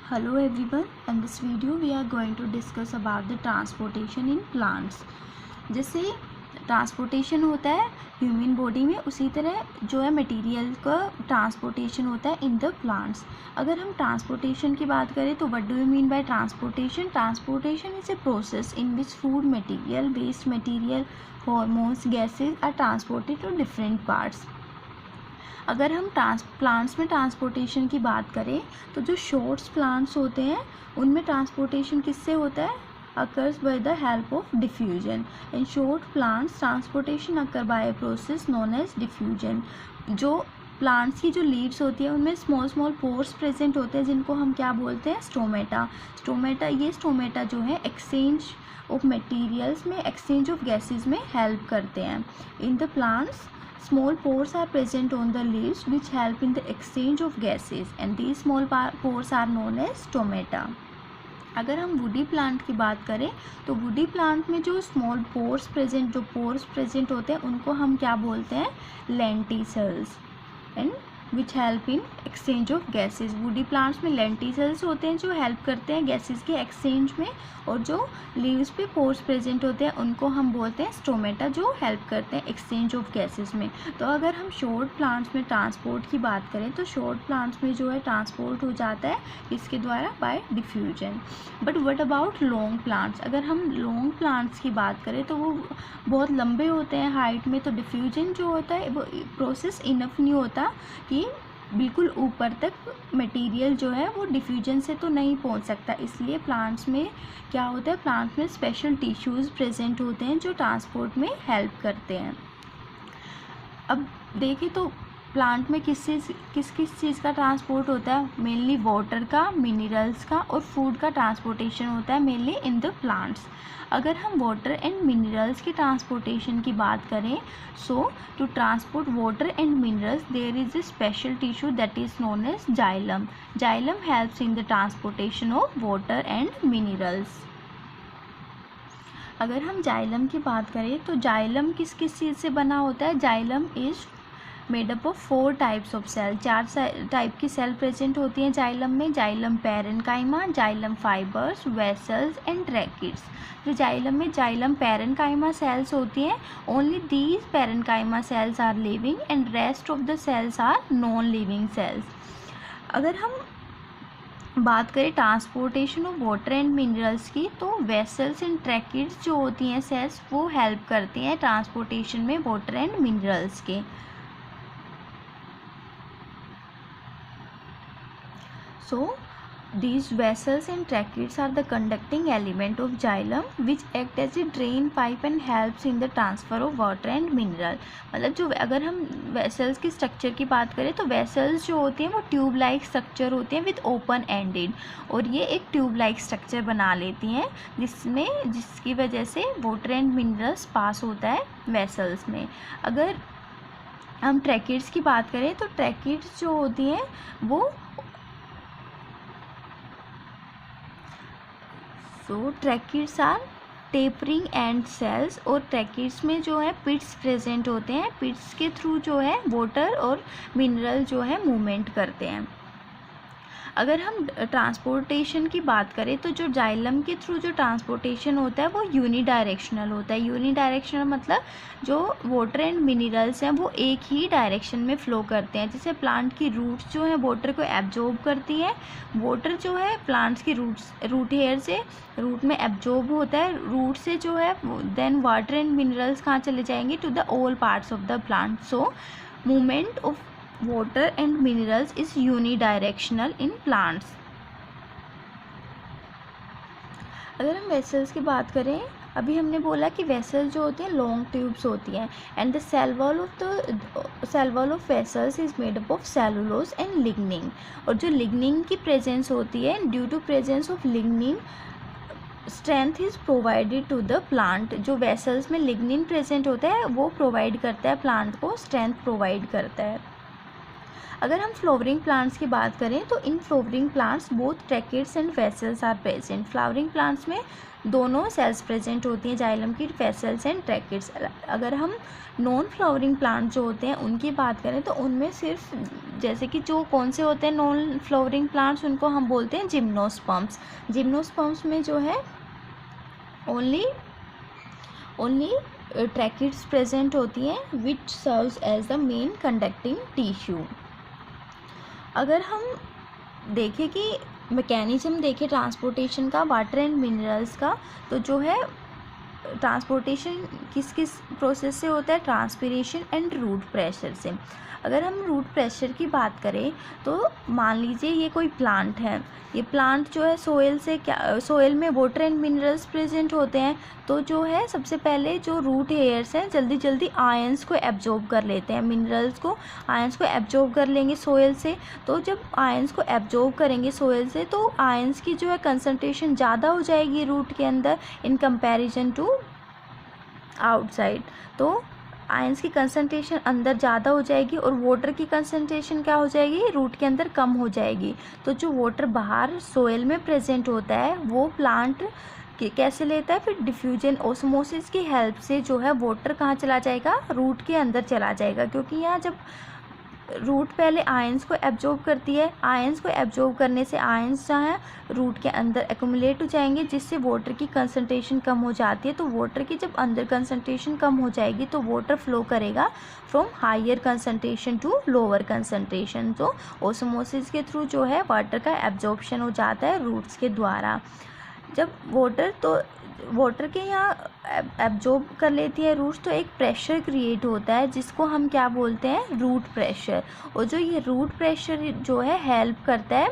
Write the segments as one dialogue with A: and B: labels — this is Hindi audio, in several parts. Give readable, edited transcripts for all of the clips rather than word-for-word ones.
A: Hello everyone, in this video we are going to discuss about the transportation in plants. जैसे ट्रांसपोर्टेशन होता है ह्यूमन बॉडी में, उसी तरह जो है मटेरियल का ट्रांसपोर्टेशन होता है इन द प्लांट्स. अगर हम ट्रांसपोर्टेशन की बात करें तो what do you mean by transportation? Transportation is a process in which food material, waste material, hormones, gases are transported to different parts. अगर हम प्लांट्स में ट्रांसपोर्टेशन की बात करें तो जो शॉर्ट्स प्लांट्स होते हैं उनमें ट्रांसपोर्टेशन किससे होता है? Occurs by the help of diffusion. In short plants transportation occur by a process known as diffusion. जो प्लांट्स की जो लीव्स होती है उनमें स्मॉल स्मॉल पोर्स प्रेजेंट होते हैं जिनको हम क्या बोलते हैं? स्टोमेटा. ये स्टोमेटा जो है एक्सचेंज ऑफ मटीरियल्स में, एक्सचेंज ऑफ गैसेज में हेल्प करते हैं. In the plants small pores are present on the leaves which help in the exchange of gases and these small pores are known as stomata. अगर हम वुडी प्लांट की बात करें तो वुडी प्लांट में जो स्मॉल पोर्स प्रेजेंट होते हैं उनको हम क्या बोलते हैं? Lenticels. And which help in exchange of gases. Woody plants में लेंटिसल्स होते हैं जो हेल्प करते हैं गैसेज के एक्सचेंज में, और जो लीव्स पे पोर्स प्रेजेंट होते हैं उनको हम बोलते हैं स्टोमेटा, जो हेल्प करते हैं एक्सचेंज ऑफ गैसेज में. तो अगर हम शॉर्ट प्लांट्स में ट्रांसपोर्ट की बात करें तो शॉर्ट प्लांट्स में जो है ट्रांसपोर्ट हो जाता है इसके द्वारा bye diffusion. But what about long plants? अगर हम लॉन्ग प्लांट्स की बात करें तो वो बहुत लंबे होते हैं हाइट में, तो डिफ्यूजन जो होता है वो प्रोसेस इनफ नहीं होता कि बिल्कुल ऊपर तक मटेरियल जो है वो डिफ्यूजन से तो नहीं पहुंच सकता. इसलिए प्लांट्स में क्या होता है? प्लांट्स में स्पेशल टिश्यूज़ प्रेजेंट होते हैं जो ट्रांसपोर्ट में हेल्प करते हैं. अब देखें तो प्लांट में किस चीज़ का ट्रांसपोर्ट होता है? मेनली वाटर का, मिनरल्स का और फूड का ट्रांसपोर्टेशन होता है मेनली इन द प्लांट्स. अगर हम वाटर एंड मिनरल्स की ट्रांसपोर्टेशन की बात करें, so to transport water and minerals there is a special tissue that is known as xylem. Xylem helps in the transportation of water and minerals. अगर हम जाइलम की बात करें तो जाइलम किस चीज़ से बना होता है? Xylem is made up of 4 types of cell. 4 type की सेल प्रेजेंट होती हैं जाइलम में. Xylem parenchyma, xylem fibres, vessels and tracheids. जो जाइलम में जाइलम पैरेनकाइमा सेल्स होती हैं, only these parenchyma cells are living and rest of the cells are non living cells. अगर हम बात करें transportation of water and minerals की तो वेसल्स एंड ट्रैकिड्स जो होती हैं सेल्स वो हेल्प करती हैं ट्रांसपोर्टेशन में वाटर एंड मिनरल्स के. So these vessels and tracheids are the conducting element of xylem which act as a drain pipe and helps in the transfer of water and mineral. मतलब जो अगर हम वेसल्स की स्ट्रक्चर की बात करें तो वेसल्स जो होती हैं वो ट्यूब लाइक स्ट्रक्चर होती हैं विद ओपन एंडेड, और ये एक ट्यूब लाइक स्ट्रक्चर बना लेती हैं जिसकी वजह से वाटर एंड मिनरल्स पास होता है वेसल्स में. अगर हम ट्रैकिड्स की बात करें तो ट्रैकिड्स जो होती हैं वो tracheids are tapering end cells, और ट्रैकिड्स में जो है पिट्स प्रेजेंट होते हैं. पिट्स के थ्रू जो है वाटर और मिनरल जो है मूवमेंट करते हैं. अगर हम ट्रांसपोर्टेशन की बात करें तो जो जाइलम के थ्रू जो ट्रांसपोर्टेशन होता है वो यूनिडायरेक्शनल होता है. यूनिडायरेक्शनल मतलब जो वाटर एंड मिनरल्स हैं वो एक ही डायरेक्शन में फ़्लो करते हैं. जैसे प्लांट की रूट्स जो है वाटर को एब्जॉर्ब करती हैं. वाटर जो है प्लांट्स की रूट हेयर से रूट में एब्जॉर्ब होता है. रूट से जो है देन वाटर एंड मिनरल्स कहाँ चले जाएंगे? To the all parts of the plant. So movement of water and minerals is unidirectional in plants. अगर हम वेसल्स की बात करें, अभी हमने बोला कि वेसल जो होती हैं लॉन्ग ट्यूब्स होती हैं and the cell wall of vessels is made up of cellulose and lignin. और जो लिग्निन की प्रेजेंस होती है, due to presence of lignin strength is provided to the plant. जो वेसल्स में लिग्निन प्रेजेंट होता है वो प्रोवाइड करता है प्लांट को, स्ट्रेंथ प्रोवाइड करता है. अगर हम फ्लावरिंग प्लांट्स की बात करें तो in flowering plants both tracheids and vessels are present. Flowering plants में दोनों सेल्स प्रेजेंट होती हैं, जाइलम की वेसल्स एंड ट्रैकिड्स। अगर हम नॉन फ्लावरिंग प्लांट जो होते हैं उनकी बात करें तो उनमें सिर्फ जैसे कि जो कौन से होते हैं नॉन फ्लावरिंग प्लांट्स, उनको हम बोलते हैं जिम्नोस्पर्म्स। जिम्नोस्पर्म्स में जो है ओनली ट्रैकिड्स प्रेजेंट होती हैं which serves as the main conducting tissue. अगर हम देखें कि मैकेनिज्म देखें ट्रांसपोर्टेशन का वाटर एंड मिनरल्स का, तो जो है ट्रांसपोर्टेशन किस किस प्रोसेस से होता है, ट्रांसपिरेशन एंड रूट प्रेशर से। अगर हम रूट प्रेशर की बात करें तो मान लीजिए ये कोई प्लांट है, ये प्लांट जो है सोइल में वाटर एंड मिनरल्स प्रेजेंट होते हैं, तो जो है सबसे पहले जो रूट हेयर्स हैं जल्दी जल्दी आयंस को एब्जॉर्ब कर लेते हैं, मिनरल्स को आयंस को एब्जॉर्ब कर लेंगे सोइल से। तो जब आयंस को एब्जॉर्ब करेंगे सोइल से तो आयंस की जो है कंसंट्रेशन ज़्यादा हो जाएगी रूट के अंदर इन कंपैरिजन टू आउटसाइड। तो आयंस की कंसंट्रेशन अंदर ज़्यादा हो जाएगी और वाटर की कंसंट्रेशन क्या हो जाएगी, रूट के अंदर कम हो जाएगी। तो जो वाटर बाहर सोइल में प्रेजेंट होता है वो प्लांट कैसे लेता है, फिर डिफ्यूजन ओस्मोसिस की हेल्प से जो है वाटर कहाँ चला जाएगा, रूट के अंदर चला जाएगा। क्योंकि यहाँ जब रूट पहले आयंस को एब्जॉर्ब करती है, आयंस को एब्जॉर्ब करने से आयंस जहाँ है रूट के अंदर एक्यूमुलेट हो जाएंगे, जिससे वाटर की कंसंट्रेशन कम हो जाती है। तो वाटर की जब अंदर कंसंट्रेशन कम हो जाएगी तो वाटर फ्लो करेगा from higher concentration to lower concentration. तो ओस्मोसिस के थ्रू जो है वाटर का एब्जॉर्प्शन हो जाता है रूट्स के द्वारा। जब वाटर के यहाँ एब्जॉर्ब कर लेती है रूट्स तो एक प्रेशर क्रिएट होता है जिसको हम क्या बोलते हैं, रूट प्रेशर। और जो ये रूट प्रेशर जो है हेल्प करता है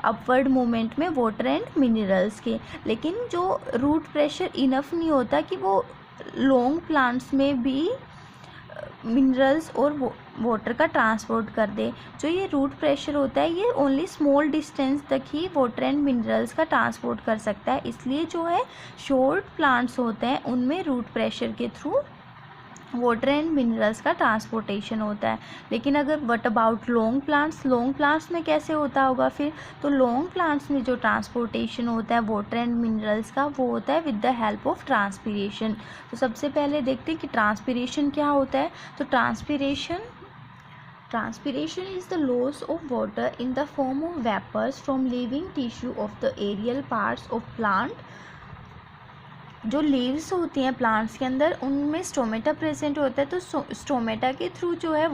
A: अपवर्ड मूवमेंट में वाटर एंड मिनरल्स के। लेकिन जो रूट प्रेशर इनफ नहीं होता कि वो लॉन्ग प्लांट्स में भी मिनरल्स और वाटर का ट्रांसपोर्ट कर दे। जो ये रूट प्रेशर होता है ये ओनली स्मॉल डिस्टेंस तक ही वाटर एंड मिनरल्स का ट्रांसपोर्ट कर सकता है। इसलिए जो है शॉर्ट प्लांट्स होते हैं उनमें रूट प्रेशर के थ्रू वाटर एंड मिनरल्स का ट्रांसपोर्टेशन होता है। लेकिन अगर व्हाट अबाउट लॉन्ग प्लांट्स में कैसे होता होगा फिर, तो लॉन्ग प्लांट्स में जो ट्रांसपोर्टेशन होता है वाटर एंड मिनरल्स का वो होता है with the help of transpiration. तो सबसे पहले देखते हैं कि ट्रांसपिरेशन क्या होता है। तो Transpiration is the loss of water in the form of vapors from living tissue of the aerial parts of plant। जो लीव्स होती हैं प्लांट्स के अंदर उनमें स्टोमेटा प्रेजेंट होता है। तो स्टोमेटा के थ्रू जो है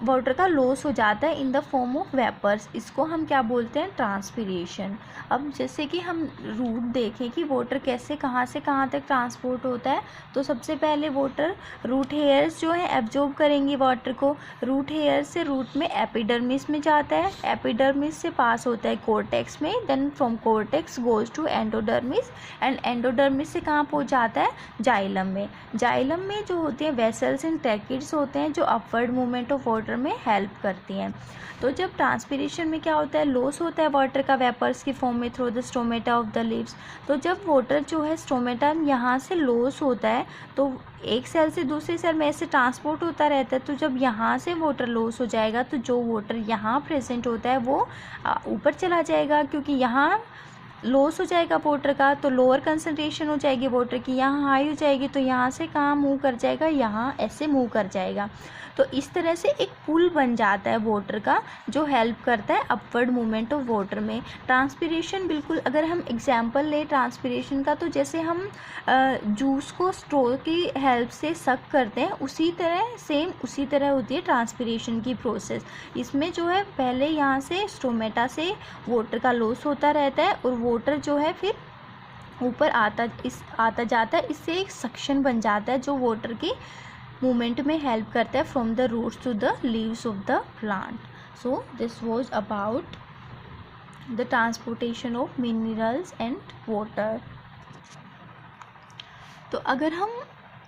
A: वाटर का लॉस हो जाता है in the form of vapours. इसको हम क्या बोलते हैं, ट्रांसपिरेशन। अब जैसे कि हम रूट देखें कि वाटर कैसे कहाँ से कहाँ तक ट्रांसपोर्ट होता है, तो सबसे पहले रूट हेयर्स जो है एब्जॉर्ब करेंगे वाटर को। रूट हेयर से रूट में एपिडर्मिस में जाता है, एपिडर्मिस से पास होता है कोर्टेक्स में, then from cortex goes to endodermis and endodermis से कहाँ पहुँच जाता है, जाइलम में। जाइलम में जो होते हैं वेसल्स एंड ट्रैकिड्स होते हैं जो अपवर्ड मूवमेंट ऑफ वाटर में हेल्प करती हैं। तो जब ट्रांसपिरेशन में क्या होता है, लॉस होता है वाटर का वेपर्स की फॉर्म में through the stomata of the leaves. तो जब वाटर जो है स्टोमेटा यहाँ से लॉस होता है तो एक सेल से दूसरे सेल में ऐसे ट्रांसपोर्ट होता रहता है। तो जब यहाँ से वाटर लॉस हो जाएगा तो जो वाटर यहाँ प्रेजेंट होता है वो ऊपर चला जाएगा, क्योंकि यहाँ लॉस हो जाएगा वाटर का तो लोअर कंसंट्रेशन हो जाएगी वाटर की, यहाँ हाई हो जाएगी तो यहाँ से कहाँ मूव कर जाएगा, यहाँ ऐसे मूव कर जाएगा। तो इस तरह से एक पुल बन जाता है वाटर का जो हेल्प करता है अपवर्ड मूवमेंट ऑफ वाटर में। ट्रांसपिरेशन बिल्कुल अगर हम एग्जांपल लें ट्रांसपिरेशन का, तो जैसे हम जूस को स्ट्रॉ की हेल्प से सक करते हैं उसी तरह होती है ट्रांसपिरेशन की प्रोसेस। इसमें जो है पहले यहाँ से स्टोमेटा से वाटर का लॉस होता रहता है और वाटर जो है फिर ऊपर आता जाता है। इससे एक सक्शन बन जाता है जो वाटर की मूवमेंट में हेल्प करता है from the roots to the leaves of the plant. So this was about the transportation of minerals and water. तो अगर हम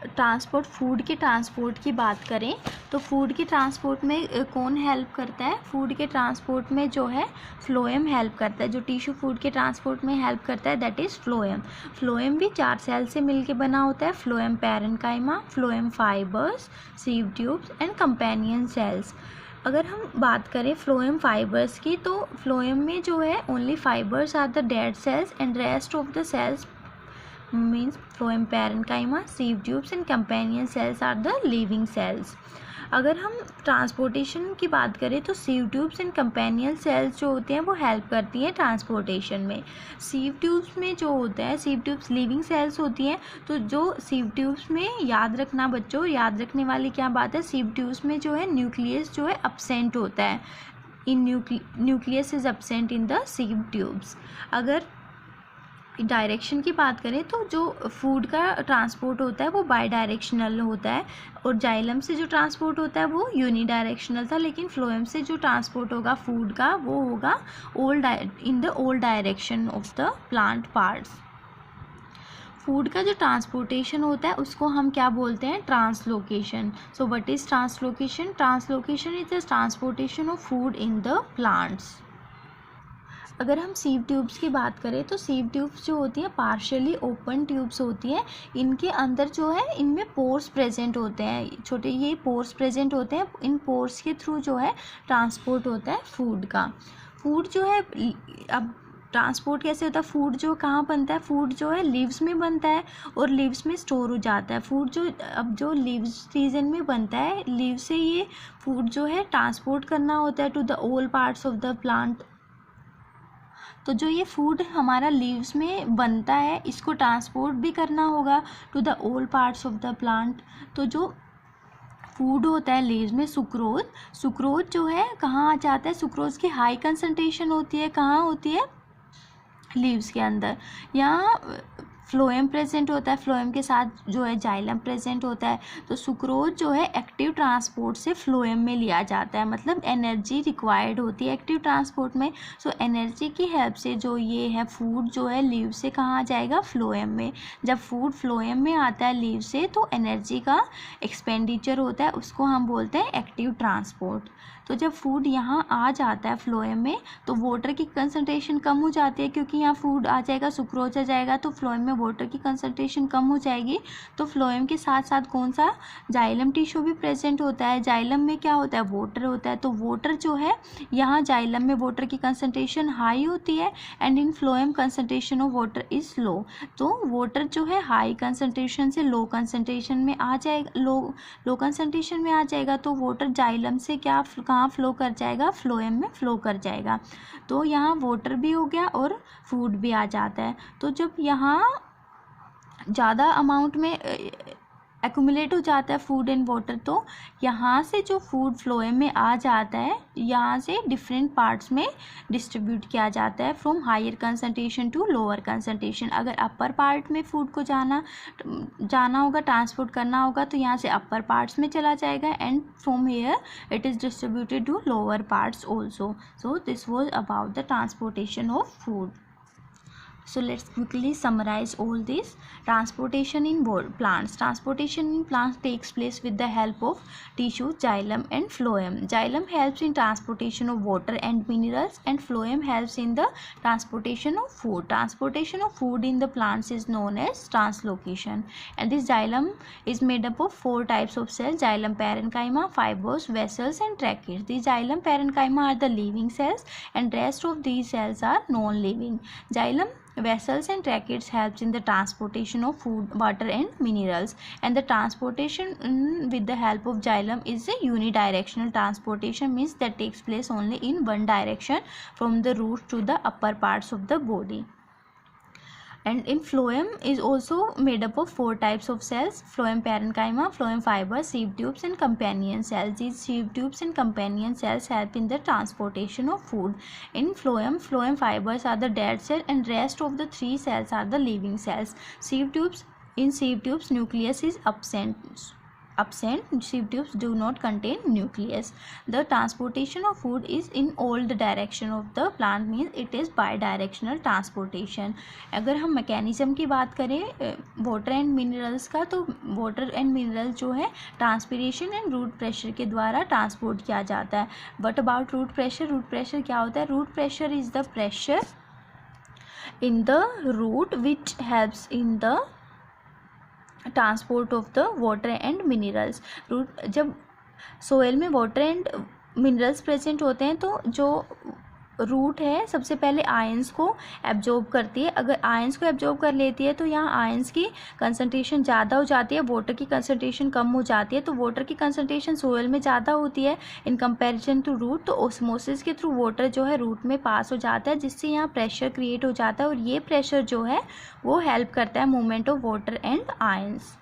A: ट्रांसपोर्ट, फूड के ट्रांसपोर्ट की बात करें तो फूड के ट्रांसपोर्ट में कौन हेल्प करता है? फूड के ट्रांसपोर्ट में जो है फ्लोएम हेल्प करता है। जो टिश्यू फूड के ट्रांसपोर्ट में हेल्प करता है दैट इज़ फ्लोएम। फ्लोएम भी 4 सेल से मिलके बना होता है। Phloem parenchyma, phloem fibres, sieve tubes and companion cells. अगर हम बात करें फ्लोएम फाइबर्स की तो फ्लोएम में जो है only fibres are the dead cells and rest of the cells means phloem parenchyma, sieve tubes and companion cells are the living cells. अगर हम ट्रांसपोर्टेशन की बात करें तो sieve tubes and companion cells जो होते हैं वो हेल्प करती हैं ट्रांसपोर्टेशन में। सीव ट्यूब्स में जो होता है, सीव ट्यूब्स लिविंग सेल्स होती हैं, तो जो सीव ट्यूब्स में याद रखना बच्चों, याद रखने वाली क्या बात है, सीव ट्यूब्स में जो है न्यूक्लियस जो है एब्सेंट होता है। इन nucleus is absent in the sieve tubes. अगर डायरेक्शन की बात करें तो जो फूड का ट्रांसपोर्ट होता है वो बाई डायरेक्शनल होता है और जाइलम से जो ट्रांसपोर्ट होता है वो यूनी डायरेक्शनल था, लेकिन फ्लोएम से जो ट्रांसपोर्ट होगा फूड का वो होगा in the all direction of the plant parts. Food का जो ट्रांसपोर्टेशन होता है उसको हम क्या बोलते हैं? Translocation. So what is translocation? Translocation is the transportation of food in the plants. अगर हम सीव ट्यूब्स की बात करें तो सीव ट्यूब्स जो होती हैं पार्शियली ओपन ट्यूब्स होती हैं। इनके अंदर जो है इनमें पोर्स प्रेजेंट होते हैं, छोटे ये पोर्स प्रेजेंट होते हैं। इन पोर्स के थ्रू जो है ट्रांसपोर्ट होता है फूड का। फूड जो है, अब ट्रांसपोर्ट कैसे होता है? फूड जो कहाँ बनता है? फूड जो है लीव्स में बनता है और लीव्स में स्टोर हो जाता है। फूड जो अब जो लीव्स सीजन में बनता है, लीव से ये फूड जो है ट्रांसपोर्ट करना होता है to the all parts of the plant. तो जो ये फूड हमारा लीव्स में बनता है इसको ट्रांसपोर्ट भी करना होगा to the all parts of the plant. तो जो फूड होता है लीव्स में, सुक्रोज जो है कहाँ आ जाता है? सुक्रोज की हाई कंसंट्रेशन होती है, कहाँ होती है? लीव्स के अंदर। यहाँ फ्लोएम प्रेजेंट होता है, फ्लोएम के साथ जो है जाइलम प्रेजेंट होता है। तो सुक्रोज जो है एक्टिव ट्रांसपोर्ट से फ्लोएम में लिया जाता है, मतलब एनर्जी रिक्वायर्ड होती है एक्टिव ट्रांसपोर्ट में। सो एनर्जी की हेल्प से जो ये है फूड जो है लीव से कहाँ आ जाएगा? फ्लोएम में। जब फूड फ्लोएम में आता है लीव से तो एनर्जी का एक्सपेंडिचर होता है, उसको हम बोलते हैं एक्टिव ट्रांसपोर्ट। तो जब फूड यहाँ आ जाता है फ्लोएम में तो वाटर की कंसंट्रेशन कम हो जाती है, क्योंकि यहाँ फूड आ जाएगा, सुक्रोज आ जाएगा तो फ्लोएम में वाटर की कंसंट्रेशन कम हो जाएगी। तो फ्लोएम के साथ साथ कौन सा? जाइलम टिश्यू भी प्रेजेंट होता है। जाइलम में क्या होता है? वाटर होता है। तो वाटर जो है यहाँ जाइलम में वाटर की कंसंट्रेशन हाई होती है and in phloem concentration of water is low. तो वाटर जो है हाई कंसंट्रेशन से लो कंसंट्रेशन में आ जाएगा, लो कंसंट्रेशन में आ जाएगा। तो वाटर जाइलम से क्या कहाँ फ्लो कर जाएगा? फ्लोएम में फ्लो कर जाएगा। तो यहाँ वाटर भी हो गया और फूड भी आ जाता है। तो जब यहाँ ज़्यादा अमाउंट में एक्यूमुलेट हो जाता है फूड एंड वाटर, तो यहाँ से जो फूड फ्लोएम में आ जाता है यहाँ से डिफरेंट पार्ट्स में डिस्ट्रीब्यूट किया जाता है from higher concentration to lower concentration. अगर अपर पार्ट में फूड को जाना होगा, ट्रांसपोर्ट करना होगा तो यहाँ से अपर पार्ट्स में चला जाएगा and from here it is distributed to lower parts also. So this was about the transportation of food. So let's quickly summarize all this. Transportation in plants. Transportation in plants takes place with the help of tissue, xylem and phloem. Xylem helps in transportation of water and minerals and phloem helps in the transportation of food. Transportation of food in the plants is known as translocation. And this xylem is made up of 4 types of cells: xylem parenchyma, fibers, vessels and tracheids. The xylem parenchyma are the living cells and rest of these cells are non-living. Xylem, vessels and tracheids helps in the transportation of food, water and minerals, and the transportation with the help of xylem is a unidirectional transportation, means that takes place only in one direction from the roots to the upper parts of the body. And in phloem is also made up of 4 types of cells: phloem parenchyma, phloem fibers, sieve tubes and companion cells. These sieve tubes and companion cells help in the transportation of food. In phloem fibers are the dead cell and rest of the 3 cells are the living cells. In sieve tubes nucleus is absent. Sieve tubes do not contain nucleus. The transportation of food is in all the direction of the plant, means it is bidirectional transportation. अगर हम मैकेनिज्म की बात करें वाटर एंड मिनरल्स का, तो वाटर एंड मिनरल जो है ट्रांसपिरेशन एंड रूट प्रेशर के द्वारा ट्रांसपोर्ट किया जाता है. But about root pressure, root pressure क्या होता है? Root pressure is the pressure in the root which helps in the transport of the water and minerals. root जब सोयल में वाटर एंड मिनरल्स प्रेजेंट होते हैं तो जो रूट है सबसे पहले आयंस को एब्जॉर्ब करती है. अगर आयंस को एब्जॉर्ब कर लेती है तो यहाँ आयंस की कंसंट्रेशन ज़्यादा हो जाती है, वाटर की कंसंट्रेशन कम हो जाती है. तो वाटर की कंसंट्रेशन सोयल में ज़्यादा होती है इन कंपैरिजन टू रूट, तो ऑस्मोसिस के थ्रू वाटर जो है रूट में पास हो जाता है, जिससे यहाँ प्रेशर क्रिएट हो जाता है. और ये प्रेशर जो है वो हेल्प करता है movement of water and ions.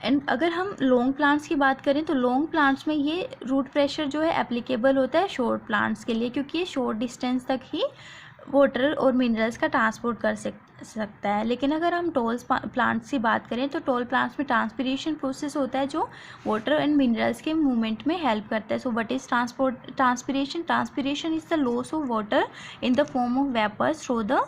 A: And अगर हम लॉन्ग प्लांट्स की बात करें तो लॉन्ग प्लांट्स में ये रूट प्रेशर जो है एप्लीकेबल होता है शॉर्ट प्लांट्स के लिए, क्योंकि ये शॉर्ट डिस्टेंस तक ही वाटर और मिनरल्स का ट्रांसपोर्ट कर सकता है. लेकिन अगर हम टॉल प्लांट्स की बात करें तो टॉल प्लांट्स में ट्रांसपिरेशन प्रोसेस होता है जो वाटर एंड मिनरल्स के मूवमेंट में हेल्प करता है. So what is transpiration? Transpiration is the loss of water in the form of vapours through the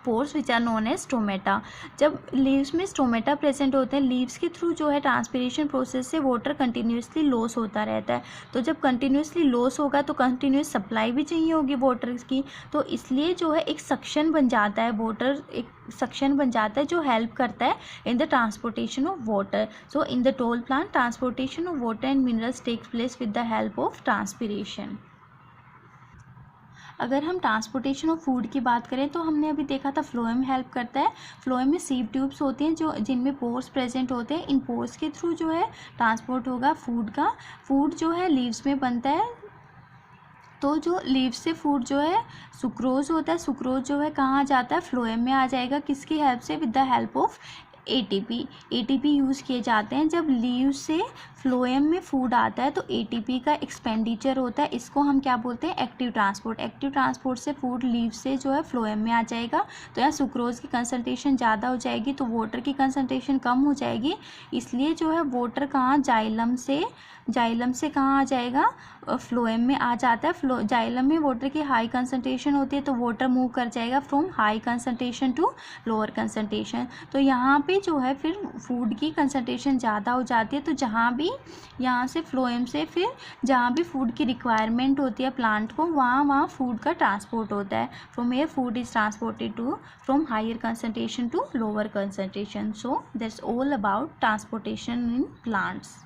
A: pores which are known as stomata. जब लीव्स में स्टोमेटा प्रेजेंट होते हैं, लीव्स के थ्रू जो है ट्रांसपिरेशन प्रोसेस से वाटर कंटिन्यूसली लॉस होता रहता है. तो जब कंटिन्यूसली लॉस होगा तो कंटिन्यूस सप्लाई भी चाहिए होगी वाटर की, तो इसलिए जो है एक सक्शन बन जाता है, वाटर एक सक्शन बन जाता है जो हेल्प करता है in the transportation of water. So in the tall plant transportation of water and minerals takes place with the help of transpiration. अगर हम ट्रांसपोर्टेशन ऑफ फूड की बात करें तो हमने अभी देखा था फ्लोएम हेल्प करता है. फ्लोएम में सीव ट्यूब्स होते हैं जो जिनमें पोर्स प्रेजेंट होते हैं. इन पोर्स के थ्रू जो है ट्रांसपोर्ट होगा फूड का. फूड जो है लीव्स में बनता है, तो जो लीव्स से फूड जो है सुक्रोज होता है. सुक्रोज जो है कहाँ जाता है? फ्लोएम में आ जाएगा. किसकी हेल्प से? With the help of ATP. ATP use किए जाते हैं जब लीव से फ्लोएम में फूड आता है, तो ATP का एक्सपेंडिचर होता है. इसको हम क्या बोलते हैं? Active transport. एक्टिव ट्रांसपोर्ट से फूड लीव से जो है फ्लोएम में आ जाएगा, तो यहाँ सुक्रोज की कंसंट्रेशन ज़्यादा हो जाएगी, तो वाटर की कंसंट्रेशन कम हो जाएगी. इसलिए जो है वाटर कहाँ? जाइलम से कहाँ आ जाएगा? फ्लोएम में आ जाता है. जाइलम में वाटर की हाई कंसंट्रेशन होती है, तो वाटर मूव कर जाएगा from high concentration to lower concentration. तो यहाँ पे जो है फिर फूड की कंसंट्रेशन ज़्यादा हो जाती है. तो जहाँ भी यहाँ से फ्लोएम से फिर जहाँ भी फूड की रिक्वायरमेंट होती है प्लांट को, वहाँ फूड का ट्रांसपोर्ट होता है. From air food is transported to from higher concentration to lower concentration. So that's all about transportation in plants.